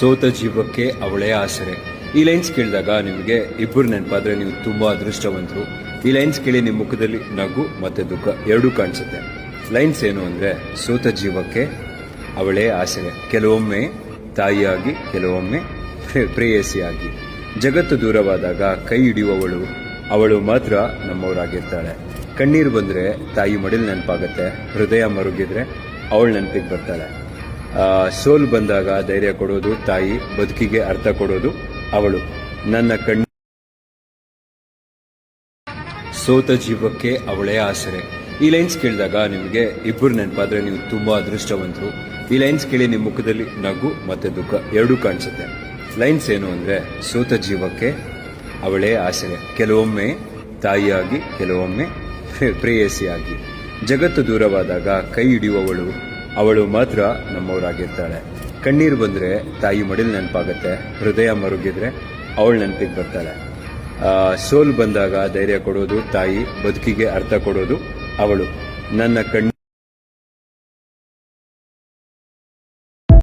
ಸೋತ ಜೀವಕ್ಕೆ ಅವಳೇ ಆಸರೆ. ಈ ಲೈನ್ಸ್ ಕೇಳಿದಾಗ ನಿಮಗೆ ಇಬ್ಬರು ನೆನಪಾದ್ರೆ ನೀವು ತುಂಬಾ ಅದೃಷ್ಟವಂತರು. ಈ ಲೈನ್ಸ್ ಕೇಳಿ ನಿಮ್ಮ ಮುಖದಲ್ಲಿ ನಗು ಮತ್ತೆ ದುಃಖ ಎರಡೂ ಕಾಣಿಸುತ್ತೆ. ಲೈನ್ಸ್ ಏನು ಅಂದ್ರೆ, ಸೋತ ಜೀವಕ್ಕೆ ಅವಳೇ ಆಸರೆ. ಕೆಲವೊಮ್ಮೆ ತಾಯಿಯಾಗಿ, ಕೆಲವೊಮ್ಮೆ ಪ್ರೇಯಸಿಯಾಗಿ. ಜಗತ್ತು ದೂರವಾದಾಗ ಕೈ ಹಿಡಿಯುವವಳು ಅವಳು ಮಾತ್ರ ನಮ್ಮವರಾಗಿರ್ತಾಳೆ. ಕಣ್ಣೀರು ಬಂದ್ರೆ ತಾಯಿ ಮಡಿಲ್ ನೆನಪಾಗತ್ತೆ, ಹೃದಯ ಮರುಗಿದ್ರೆ ಅವಳು ನೆನಪಿಗೆ ಬರ್ತಾಳೆ. ಸೋಲು ಬಂದಾಗ ಧೈರ್ಯ ಕೊಡೋದು ತಾಯಿ, ಬದುಕಿಗೆ ಅರ್ಥ ಕೊಡೋದು ಅವಳು. ನನ್ನ ಕಣ್ಣು ಸೋತ ಜೀವಕ್ಕೆ ಅವಳೇ ಆಸರೆ. ಈ ಲೈನ್ಸ್ ಕೇಳಿದಾಗ ನಿಮಗೆ ಇಬ್ಬರು ನೆನಪಾದ್ರೆ ನೀವು ತುಂಬಾ ಅದೃಷ್ಟವಂತರು. ಈ ಲೈನ್ಸ್ ಕೇಳಿ ನಿಮ್ಮ ಮುಖದಲ್ಲಿ ನಗು ಮತ್ತೆ ದುಃಖ ಎರಡೂ ಕಾಣಿಸುತ್ತೆ. ಲೈನ್ಸ್ ಏನು ಅಂದ್ರೆ, ಸೋತ ಜೀವಕ್ಕೆ ಅವಳೇ ಆಸರೆ. ಕೆಲವೊಮ್ಮೆ ತಾಯಿಯಾಗಿ, ಕೆಲವೊಮ್ಮೆ ಪ್ರೇಯಸಿಯಾಗಿ. ಜಗತ್ತು ದೂರವಾದಾಗ ಕೈ ಹಿಡಿಯುವವಳು ಅವಳು ಮಾತ್ರ ನಮ್ಮವರಾಗಿರ್ತಾಳೆ. ಕಣ್ಣೀರು ಬಂದ್ರೆ ತಾಯಿ ಮಡಿಲ್ ನೆನಪಾಗತ್ತೆ, ಹೃದಯ ಮರುಗಿದ್ರೆ ಅವಳು ನೆನಪಿಗೆ ಬರ್ತಾಳೆ. ಸೋಲು ಬಂದಾಗ ಧೈರ್ಯ ಕೊಡೋದು ತಾಯಿ, ಬದುಕಿಗೆ ಅರ್ಥ ಕೊಡೋದು ಅವಳು. ನನ್ನ ಕಣ್ಣು